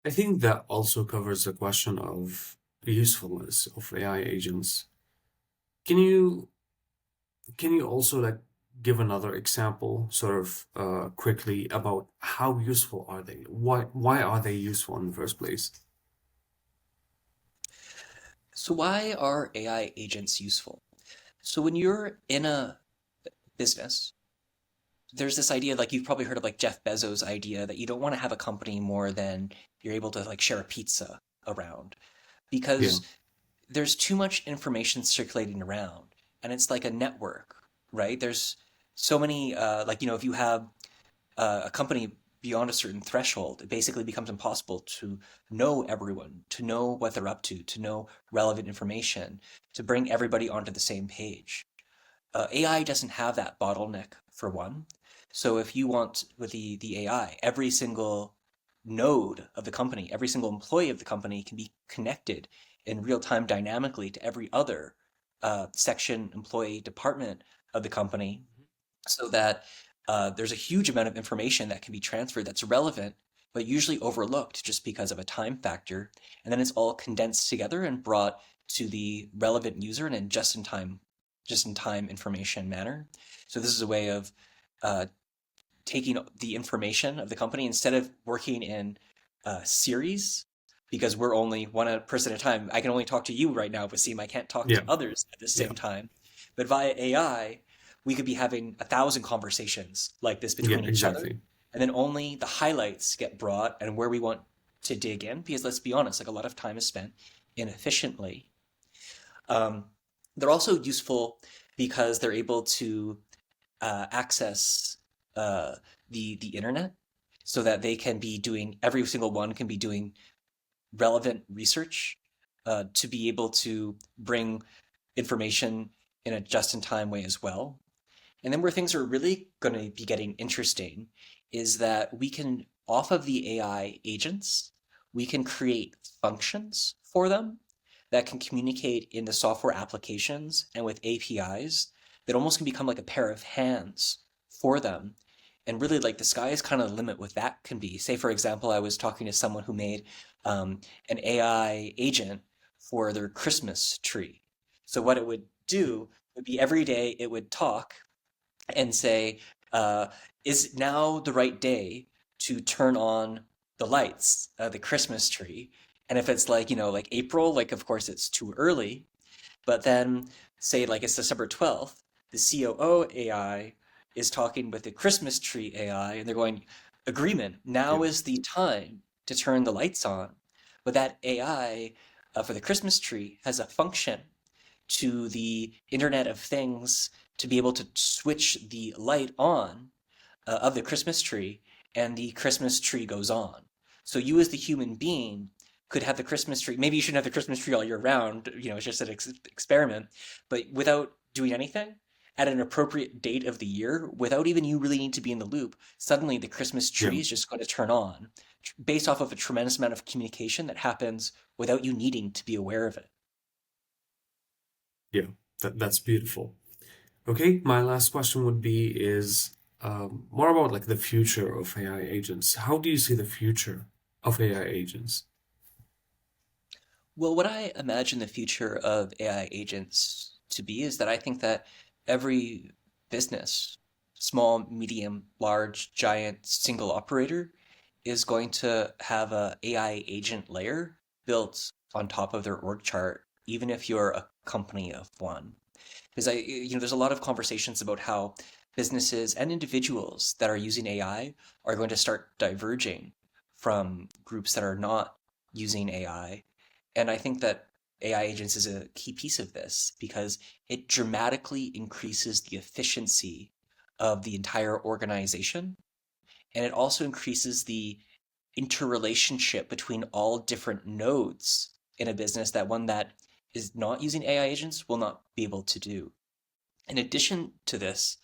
I think that also covers the question of usefulness of AI agents. Can you can you also like give another example, sort of quickly, about how useful are they? Why are they useful in the first place? So why are AI agents useful? So when you're in a business, there's this idea, like you've probably heard of like Jeff Bezos' idea that you don't want to have a company more than you're able to like share a pizza around Yeah, because there's too much information circulating around and it's like a network, right? There's so many like if you have a company beyond a certain threshold, it basically becomes impossible to know everyone, to know what they're up to know relevant information, to bring everybody onto the same page. AI doesn't have that bottleneck for one. So if you want with the AI, every single node of the company, every single employee of the company can be connected in real time dynamically to every other section, employee, department of the company, so that there's a huge amount of information that can be transferred that's relevant, but usually overlooked just because of a time factor. And then it's all condensed together and brought to the relevant user in a just in time information manner. So this is a way of uh, taking the information of the company instead of working in series, because we're only one person at a time. I can only talk to you right now, Wasim. I can't talk to yeah, others at the yeah, same time. But via AI, we could be having 1,000 conversations like this yeah, between each other, exactly. and then only the highlights get brought and where we want to dig in. Because let's be honest, like a lot of time is spent inefficiently. Um, they're also useful because they're able to access uh, the internet, so that they can be doing every single one can be doing relevant research to be able to bring information in a just-in-time way as well. And then where things are really going to be getting interesting is that we can, off of the AI agents, we can create functions for them that can communicate in the software applications and with APIs that almost can become like a pair of hands for them. And really, like the sky is kind of the limit what that can be. Say, for example, I was talking to someone who made an AI agent for their Christmas tree. So what it would do would be every day it would talk and say, uh, is now the right day to turn on the lights, the Christmas tree? And if it's like, like April, like of course it's too early. But then say like it's December 12th, the COO AI is talking with the Christmas tree AI and they're going, agreement, Yeah, now is the time to turn the lights on. But that AI for the Christmas tree has a function to the Internet of Things to be able to switch the light on of the Christmas tree, and the Christmas tree goes on. So you, as the human being, could have the Christmas tree. Maybe you shouldn't have the Christmas tree all year round. It's just an experiment. But without doing anything, at an appropriate date of the year, without even you really need to be in the loop, suddenly the Christmas yeah, tree is just going to turn on, based off of a tremendous amount of communication that happens without you needing to be aware of it. yeah. That's beautiful. Okay, my last question would be is more about like the future of AI agents. How do you see the future of AI agents? Well, what I imagine the future of AI agents to be is that I think that every business, small, medium, large, giant, single operator, is going to have a AI agent layer built on top of their org chart, even if you're a company of one. Because there's a lot of conversations about how businesses and individuals that are using AI are going to start diverging from groups that are not using AI. And I think that AI agents is a key piece of this because it dramatically increases the efficiency of the entire organization. And it also increases the interrelationship between all different nodes in a business that one that is not using AI agents will not be able to do. In addition to this,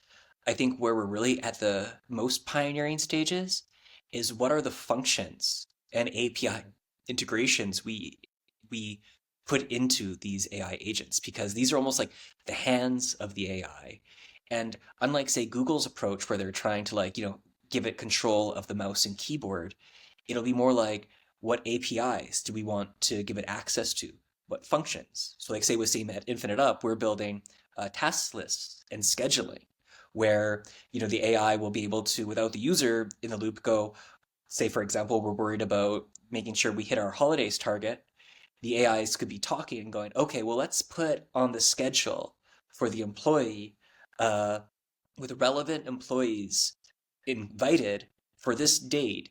I think where we're really at the most pioneering stages is what are the functions and API integrations we put into these AI agents, because these are almost like the hands of the AI. And unlike say Google's approach where they're trying to like, give it control of the mouse and keyboard, it'll be more like what APIs do we want to give it access to? What functions? So like say with Same at Infinite Up, we're building task lists and scheduling where, the AI will be able to, without the user in the loop, go, say, for example, we're worried about making sure we hit our holidays target. The AIs could be talking and going, okay, well, let's put on the schedule for the employee uh, with relevant employees invited for this date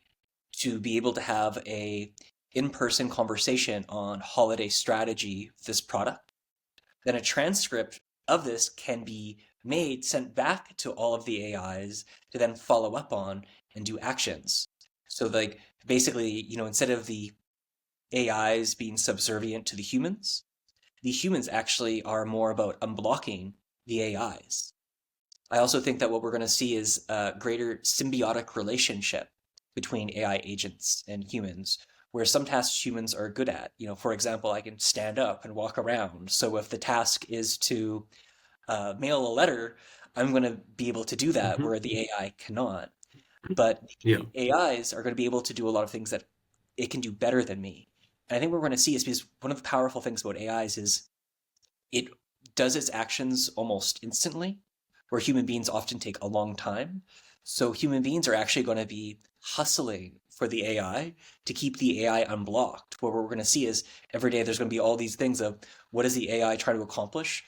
to be able to have a in-person conversation on holiday strategy for this product. Then a transcript of this can be made, sent back to all of the AIs to then follow up on and do actions. So like basically, instead of the AIs being subservient to the humans actually are more about unblocking the AIs. I also think that what we're going to see is a greater symbiotic relationship between AI agents and humans, where some tasks humans are good at. For example, I can stand up and walk around. So if the task is to mail a letter, I'm going to be able to do that Hmm. where the AI cannot. But Yeah. the AIs are going to be able to do a lot of things that it can do better than me. And I think what we're going to see is because one of the powerful things about AIs is it does its actions almost instantly, where human beings often take a long time. So human beings are actually going to be hustling for the AI to keep the AI unblocked. What we're going to see is every day there's going to be all these things of what does the AI try to accomplish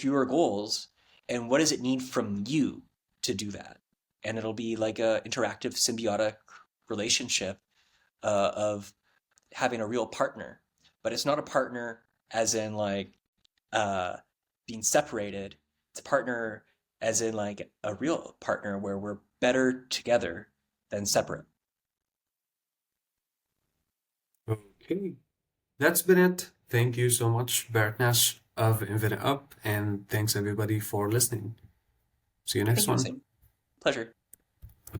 your goals, and what does it need from you to do that? And it'll be like a interactive symbiotic relationship of having a real partner, but it's not a partner as in like uh, being separated. It's a partner as in like a real partner where we're better together than separate. Okay. That's been it. Thank you so much, Barrett Nash of Infinite Up, and thanks everybody for listening. See you next Thank you, one. Sam. Pleasure.